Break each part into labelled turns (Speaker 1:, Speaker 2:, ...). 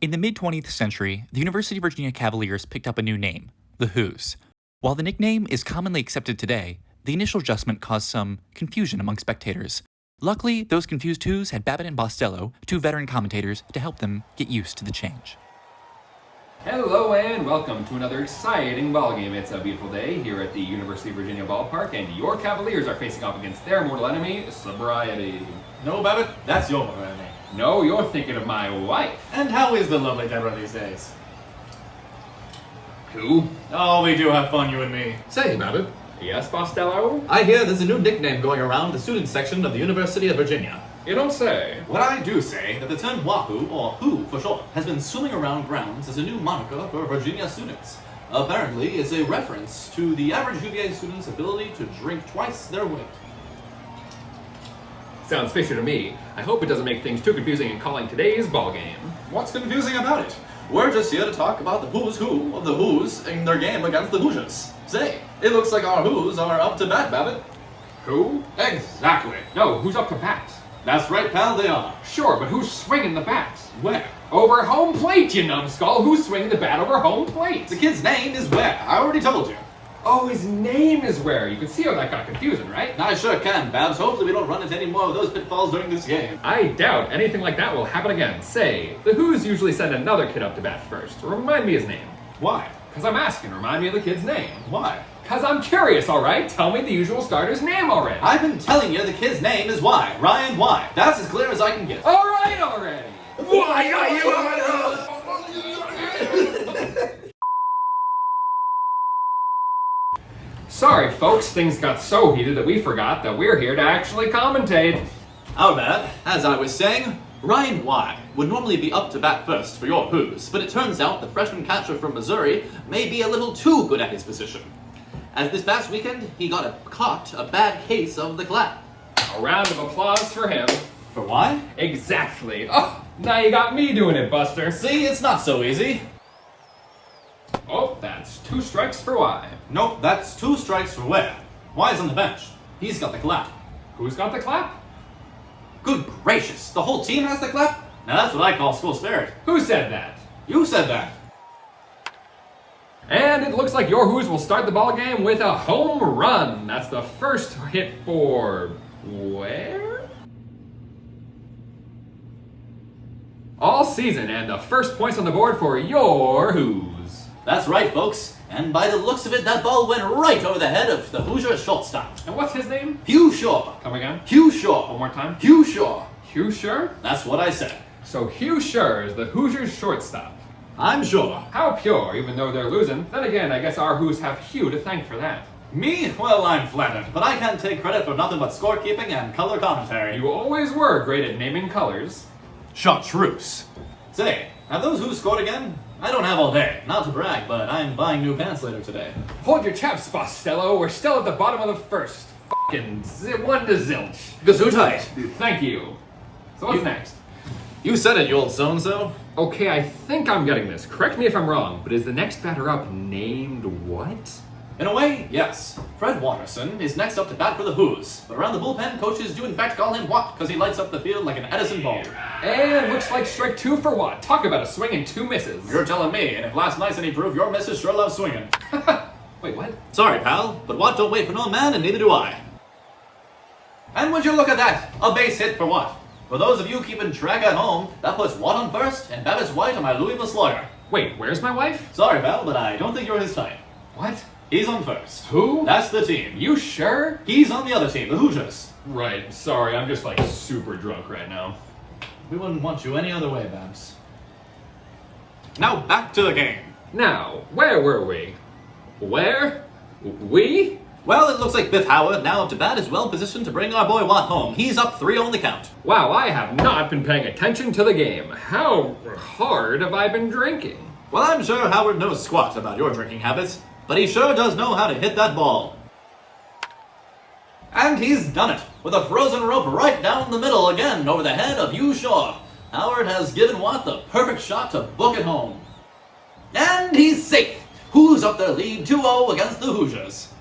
Speaker 1: In the mid-20th century, the University of Virginia Cavaliers picked up a new name, the Who's. While the nickname is commonly accepted today, the initial adjustment caused some confusion among spectators. Luckily, those confused Who's had Babbitt and Bostello, two veteran commentators, to help them get used to the change.
Speaker 2: Hello and welcome to another exciting ballgame. It's a beautiful day here at the University of Virginia ballpark, and your Cavaliers are facing off against their mortal enemy, sobriety.
Speaker 3: No, Babbitt, that's your mortal enemy.
Speaker 2: No, you're thinking of my wife.
Speaker 3: And how is the lovely Deborah these days?
Speaker 2: Who?
Speaker 3: Oh, we do have fun, you and me.
Speaker 4: Say, Babbitt,
Speaker 2: Yes, Bostello?
Speaker 4: I hear there's a new nickname going around the student section of the University of Virginia.
Speaker 2: You don't say.
Speaker 3: What I do say that the term Wahoo, or Who for short, has been swimming around grounds as a new moniker for Virginia students. Apparently, it's a reference to the average UVA student's ability to drink twice their weight.
Speaker 2: Sounds fishy to me. I hope it doesn't make things too confusing in calling today's ballgame.
Speaker 3: What's confusing about it? We're just here to talk about the who's who of the Who's in their game against the Hoosiers. Say, it looks like our Who's are up to bat, Babbitt.
Speaker 2: Who?
Speaker 3: Exactly.
Speaker 2: No, who's up to bat?
Speaker 3: That's right, pal, they are.
Speaker 2: Sure, but who's swinging the bat?
Speaker 3: Where?
Speaker 2: Over home plate, you numbskull! Who's swinging the bat over home plate?
Speaker 3: The kid's name is Where. I already told you.
Speaker 2: Oh, his name is Where. You can see how that got confusing, right?
Speaker 3: I sure can, Babs. Hopefully we don't run into any more of those pitfalls during this game.
Speaker 2: I doubt anything like that will happen again. Say, the Who's usually send another kid up to bat first. Remind me his name.
Speaker 3: Why?
Speaker 2: Because I'm asking. Remind me of the kid's name.
Speaker 3: Why?
Speaker 2: Because I'm curious, alright? Tell me the usual starter's name already.
Speaker 3: I've been telling you the kid's name is Y. Ryan Y. That's as clear as I can get.
Speaker 2: Alright already!
Speaker 3: Why are you?
Speaker 2: Sorry, folks. Things got so heated that we forgot that we're here to actually commentate.
Speaker 3: Our bad. As I was saying, Ryan Y would normally be up to bat first for your Who's, but it turns out the freshman catcher from Missouri may be a little too good at his position. As this past weekend, he caught a bad case of the clap.
Speaker 2: A round of applause for him.
Speaker 3: For Y?
Speaker 2: Exactly. Oh, now you got me doing it, Buster.
Speaker 3: See, it's not so easy.
Speaker 2: Oh, that's 2 strikes for Y.
Speaker 3: Nope, that's 2 strikes for Where. Y's on the bench. He's got the clap.
Speaker 2: Who's got the clap?
Speaker 3: Good gracious, the whole team has the clap? Now that's what I call school spirit.
Speaker 2: Who said that?
Speaker 3: You said that.
Speaker 2: And it looks like your Who's will start the ball game with a home run. That's the first hit for Where? All season, and the first points on the board for your Who's.
Speaker 3: That's right, folks. And by the looks of it, that ball went right over the head of the Hoosier shortstop.
Speaker 2: And what's his name?
Speaker 3: Hugh Shaw.
Speaker 2: Come again?
Speaker 3: Hugh Shaw.
Speaker 2: One more time.
Speaker 3: Hugh Shaw.
Speaker 2: Hugh Sure?
Speaker 3: That's what I said.
Speaker 2: So Hugh Sure is the Hoosiers shortstop.
Speaker 3: I'm sure.
Speaker 2: How pure, even though they're losing. Then again, I guess our Who's have Hugh to thank for that.
Speaker 3: Me? Well, I'm flattered, but I can't take credit for nothing but scorekeeping and color commentary.
Speaker 2: You always were great at naming colors.
Speaker 3: Chartreuse. Say, have those Who's scored again? I don't have all day. Not to brag, but I'm buying new pants later today.
Speaker 2: Hold your chaps, Bostello. We're still at the bottom of the first. Fucking 1 to zilch.
Speaker 3: Gesundheit.
Speaker 2: Thank you. So what's next?
Speaker 3: You said it, you old so-and-so.
Speaker 2: Okay, I think I'm getting this. Correct me if I'm wrong, but is the next batter up named what?
Speaker 3: In a way, yes. Fred Watterson is next up to bat for the Who's. But around the bullpen, coaches do in fact call him Watt because he lights up the field like an Edison bulb.
Speaker 2: And looks like strike 2 for Watt. Talk about a swing and 2 misses.
Speaker 3: You're telling me, and if last night's any proof, your missus sure loves swinging.
Speaker 2: Wait, what?
Speaker 3: Sorry, pal, but Watt don't wait for no man, and neither do I. And would you look at that? A base hit for Watt. For those of you keeping track at home, that puts Watt on first, and Babbitt White on my Louisville Slugger.
Speaker 2: Wait, where's my wife?
Speaker 3: Sorry, pal, but I don't think you're his type.
Speaker 2: What?
Speaker 3: He's on first.
Speaker 2: Who?
Speaker 3: That's the team.
Speaker 2: You sure?
Speaker 3: He's on the other team, the Hoosiers.
Speaker 2: Right, sorry, I'm just like super drunk right now.
Speaker 3: We wouldn't want you any other way, Babs. Now back to the game.
Speaker 2: Now, where were we? Where? We?
Speaker 3: Well, it looks like Biff Howard, now up to bat, is well positioned to bring our boy Watt home. He's up 3 on the count.
Speaker 2: Wow, I have not been paying attention to the game. How hard have I been drinking?
Speaker 3: Well, I'm sure Howard knows squat about your drinking habits, but he sure does know how to hit that ball. And he's done it, with a frozen rope right down the middle again over the head of Hugh Shaw. Howard has given Watt the perfect shot to book it home. And he's safe. Who's up their lead 2-0 against the Hoosiers?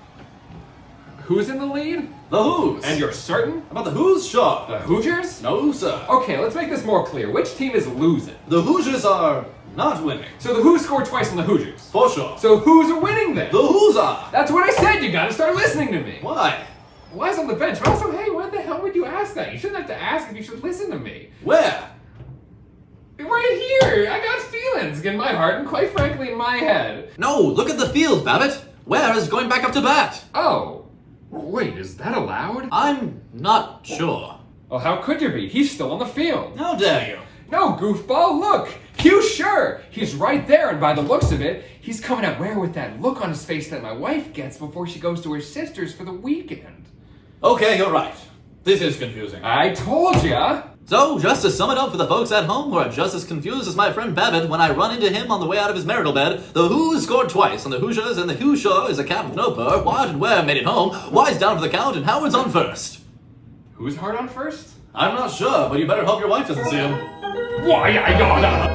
Speaker 2: Who's in the lead?
Speaker 3: The Who's.
Speaker 2: And you're certain?
Speaker 3: About the Who's? Sure.
Speaker 2: The Hoosiers?
Speaker 3: No, sir.
Speaker 2: Okay, let's make this more clear. Which team is losing?
Speaker 3: The Hoosiers are not winning.
Speaker 2: So the Who's scored twice on the Hoosiers.
Speaker 3: For sure.
Speaker 2: So who's winning then?
Speaker 3: The Who's are.
Speaker 2: That's what I said. You gotta start listening to me.
Speaker 3: Why?
Speaker 2: Why is on the bench? But also, hey, what the hell would you ask that? You shouldn't have to ask if you should listen to me.
Speaker 3: Where?
Speaker 2: Right here. I got feelings in my heart and quite frankly in my head.
Speaker 3: No, look at the field, Babbitt. Ware is going back up to bat.
Speaker 2: Oh. Wait, is that allowed?
Speaker 3: I'm not sure.
Speaker 2: Well, how could you be? He's still on the field.
Speaker 3: How dare you?
Speaker 2: No, goofball, look! Hugh Sure! He's right there, and by the looks of it, he's coming at Ware with that look on his face that my wife gets before she goes to her sister's for the weekend.
Speaker 3: Okay, you're right. This is confusing.
Speaker 2: I told ya!
Speaker 3: So, just to sum it up for the folks at home who are just as confused as my friend Babbitt when I run into him on the way out of his marital bed, the Who's scored twice on the Hoosiers, and the Who Sure is a cat with no purr. Wyatt and Ware made it home. Wyatt's down for the count, and Howard's on first.
Speaker 2: Who's hard on first?
Speaker 3: I'm not sure, but you better hope your wife doesn't see him.
Speaker 2: Why, I gotta...